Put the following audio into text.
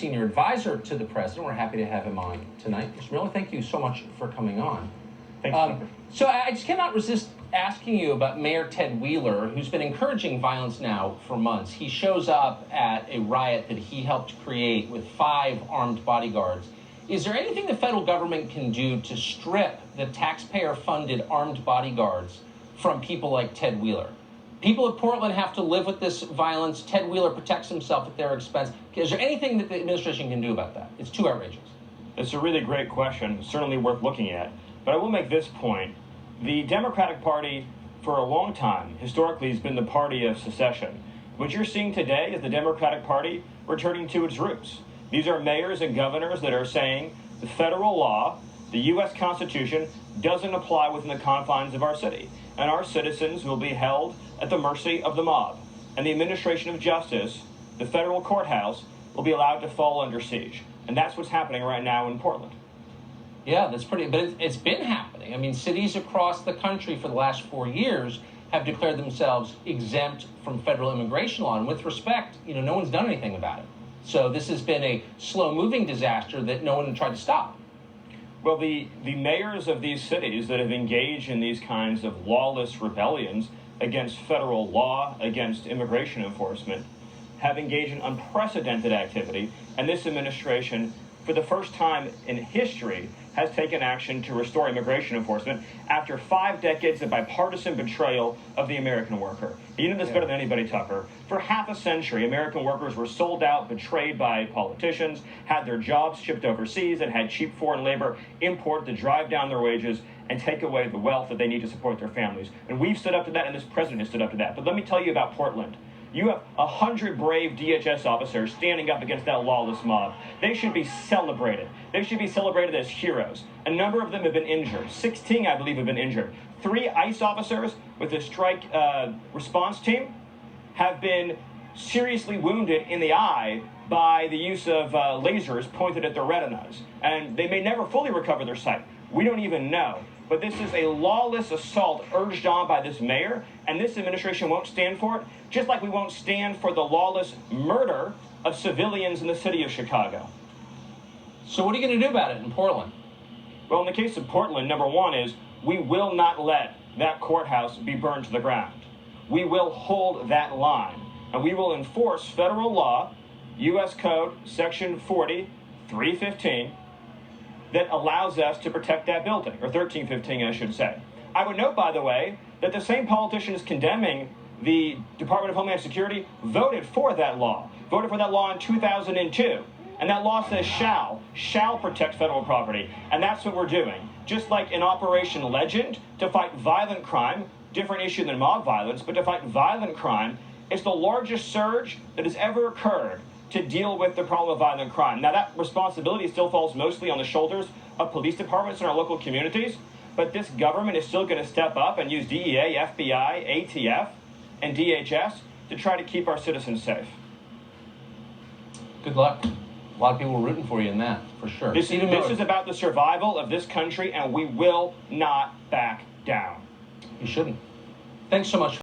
senior advisor to the president. We're happy to have him on tonight. Mr. Miller, thank you so much for coming on. Thanks, Tucker. So I just cannot resist asking you about Mayor Ted Wheeler, who's been encouraging violence now for months. He shows up at a riot that he helped create with 5 armed bodyguards. Is there anything the federal government can do to strip the taxpayer-funded armed bodyguards from people like Ted Wheeler? People of Portland have to live with this violence. Ted Wheeler protects himself at their expense. Is there anything that the administration can do about that? It's too outrageous. It's a really great question, certainly worth looking at. But I will make this point. The Democratic Party, for a long time, historically, has been the party of secession. What you're seeing today is the Democratic Party returning to its roots. These are mayors and governors that are saying the federal law, the U.S. Constitution, doesn't apply within the confines of our city, and our citizens will be held at the mercy of the mob. And the administration of justice, the federal courthouse, will be allowed to fall under siege. And that's what's happening right now in Portland. Yeah, that's pretty, but it's been happening. I mean, cities across the country for the last 4 years have declared themselves exempt from federal immigration law. And with respect, no one's done anything about it. So this has been a slow-moving disaster that no one tried to stop. Well, the mayors of these cities that have engaged in these kinds of lawless rebellions against federal law, against immigration enforcement, have engaged in unprecedented activity, and this administration, for the first time in history, has taken action to restore immigration enforcement after 5 decades of bipartisan betrayal of the American worker. You know this better than anybody, Tucker. For half a century, American workers were sold out, betrayed by politicians, had their jobs shipped overseas, and had cheap foreign labor imported to drive down their wages and take away the wealth that they need to support their families. And we've stood up to that, and this president has stood up to that. But let me tell you about Portland. You have 100 brave DHS officers standing up against that lawless mob. They should be celebrated. They should be celebrated as heroes. A number of them have been injured. 16, I believe, have been injured. 3 ICE officers with the strike response team have been seriously wounded in the eye by the use of lasers pointed at their retinas. And they may never fully recover their sight. We don't even know. But this is a lawless assault urged on by this mayor, and this administration won't stand for it, just like we won't stand for the lawless murder of civilians in the city of Chicago. So what are you going to do about it in Portland? Well, in the case of Portland, number one is we will not let that courthouse be burned to the ground. We will hold that line, and we will enforce federal law, U.S. Code, Section 40, 315, that allows us to protect that building, or 1315, I should say. I would note, by the way, that the same politicians condemning the Department of Homeland Security voted for that law in 2002. And that law says shall protect federal property. And that's what we're doing. Just like in Operation Legend, to fight violent crime, different issue than mob violence, but to fight violent crime, it's the largest surge that has ever occurred to deal with the problem of violent crime. Now, that responsibility still falls mostly on the shoulders of police departments in our local communities, but this government is still going to step up and use DEA, FBI, ATF, and DHS to try to keep our citizens safe. Good luck. A lot of people are rooting for you in that, for sure. This is about the survival of this country, and we will not back down. You shouldn't. Thanks so much.